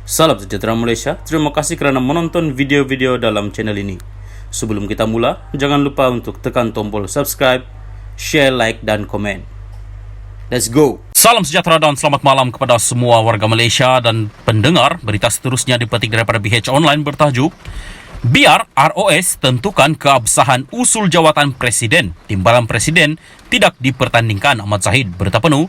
Salam sejahtera Malaysia, terima kasih kerana menonton video-video dalam channel ini. Sebelum kita mula, jangan lupa untuk tekan tombol subscribe, share, like dan komen. Let's go! Salam sejahtera dan selamat malam kepada semua warga Malaysia dan pendengar. Berita seterusnya dipetik daripada BH Online bertajuk Biar ROS tentukan keabsahan usul jawatan Presiden. Timbalan Presiden tidak dipertandingkan, Ahmad Zahid. Berita penuh.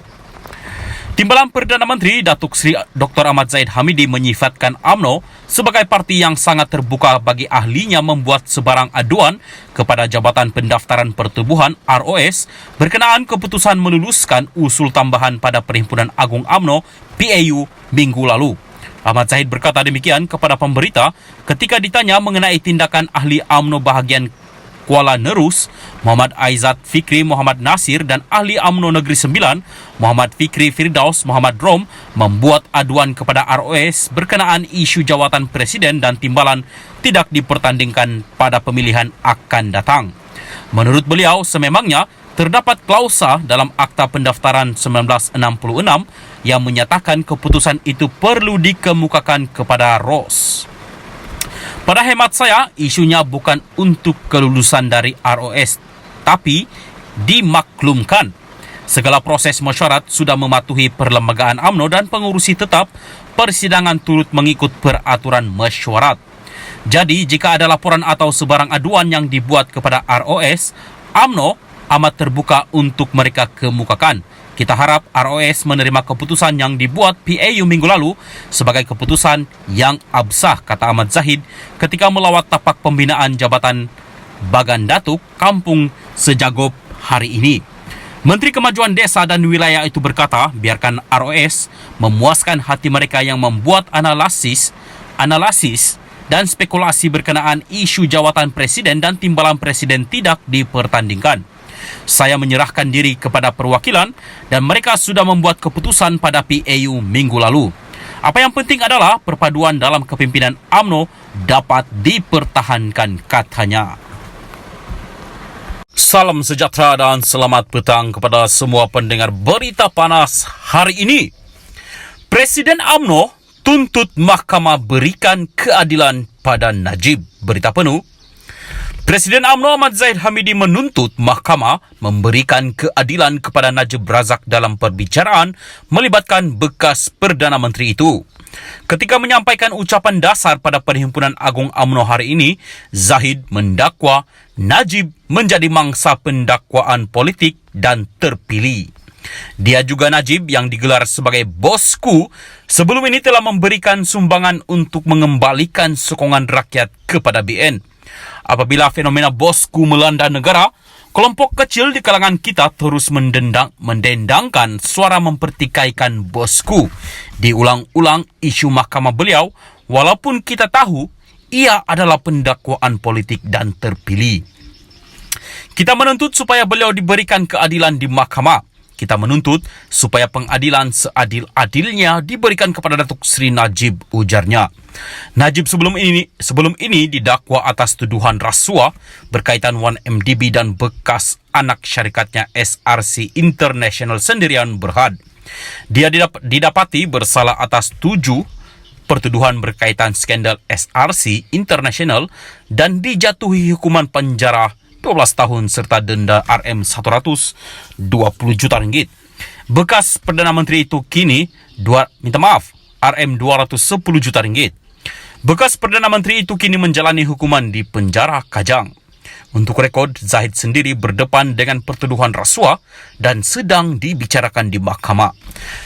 Timbalan Perdana Menteri Datuk Seri Dr. Ahmad Zahid Hamidi menyifatkan UMNO sebagai parti yang sangat terbuka bagi ahlinya membuat sebarang aduan kepada Jabatan Pendaftaran Pertubuhan ROS berkenaan keputusan meluluskan usul tambahan pada Perhimpunan Agung UMNO PAU minggu lalu. Ahmad Zahid berkata demikian kepada pemberita ketika ditanya mengenai tindakan ahli UMNO bahagian Kuala Nerus, Muhammad Aizat Fikri Muhammad Nasir dan ahli UMNO Negeri Sembilan, Muhammad Fikri Firdaus Muhammad Rom membuat aduan kepada ROS berkenaan isu jawatan Presiden dan timbalan tidak dipertandingkan pada pemilihan akan datang. Menurut beliau, sememangnya terdapat klausa dalam Akta Pendaftaran 1966 yang menyatakan keputusan itu perlu dikemukakan kepada ROS. Pada hemat saya, isunya bukan untuk kelulusan dari ROS, tapi dimaklumkan. Segala proses mesyuarat sudah mematuhi perlembagaan UMNO dan pengurusi tetap persidangan turut mengikut peraturan mesyuarat. Jadi, jika ada laporan atau sebarang aduan yang dibuat kepada ROS, UMNO amat terbuka untuk mereka kemukakan. Kita harap ROS menerima keputusan yang dibuat PAU minggu lalu sebagai keputusan yang absah, kata Ahmad Zahid ketika melawat tapak pembinaan Jabatan Bagan Datuk Kampung Sejagop hari ini. Menteri Kemajuan Desa dan Wilayah itu berkata, biarkan ROS memuaskan hati mereka yang membuat analisis dan spekulasi berkenaan isu jawatan Presiden dan timbalan Presiden tidak dipertandingkan. Saya menyerahkan diri kepada perwakilan dan mereka sudah membuat keputusan pada PAU minggu lalu. Apa yang penting adalah perpaduan dalam kepimpinan UMNO dapat dipertahankan, katanya. Salam sejahtera dan selamat petang kepada semua pendengar berita panas hari ini. Presiden UMNO tuntut mahkamah berikan keadilan pada Najib. Berita penuh. Presiden UMNO Ahmad Zahid Hamidi menuntut mahkamah memberikan keadilan kepada Najib Razak dalam perbicaraan melibatkan bekas Perdana Menteri itu. Ketika menyampaikan ucapan dasar pada Perhimpunan Agung UMNO hari ini, Zahid mendakwa Najib menjadi mangsa pendakwaan politik dan terpilih. Dia juga Najib yang digelar sebagai bosku sebelum ini telah memberikan sumbangan untuk mengembalikan sokongan rakyat kepada BN. Apabila fenomena bosku melanda negara, kelompok kecil di kalangan kita terus mendendangkan suara mempertikaikan bosku. Diulang-ulang isu mahkamah beliau, walaupun kita tahu ia adalah pendakwaan politik dan terpilih. Kita menuntut supaya beliau diberikan keadilan di mahkamah. Kita menuntut supaya pengadilan seadil-adilnya diberikan kepada Datuk Seri Najib, ujarnya. Najib sebelum ini didakwa atas tuduhan rasuah berkaitan 1MDB dan bekas anak syarikatnya SRC International Sendirian Berhad. Dia didapati bersalah atas 7 pertuduhan berkaitan skandal SRC International dan dijatuhi hukuman penjara 12 tahun serta denda RM120 juta ringgit. Bekas Perdana Menteri itu kini RM210 juta ringgit. Bekas Perdana Menteri itu kini menjalani hukuman di penjara Kajang. Untuk rekod, Zahid sendiri berdepan dengan pertuduhan rasuah dan sedang dibicarakan di mahkamah.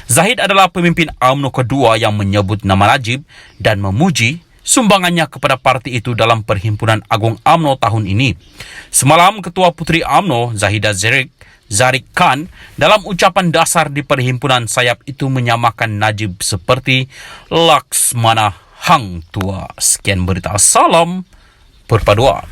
Zahid adalah pemimpin UMNO kedua yang menyebut nama Najib dan memuji sumbangannya kepada parti itu dalam Perhimpunan Agung UMNO tahun ini. Semalam, Ketua Puteri UMNO Zahidah Zarek Khan dalam ucapan dasar di Perhimpunan Sayap itu menyamakan Najib seperti Laksmana Hang Tua. Sekian berita. Salam perpaduan.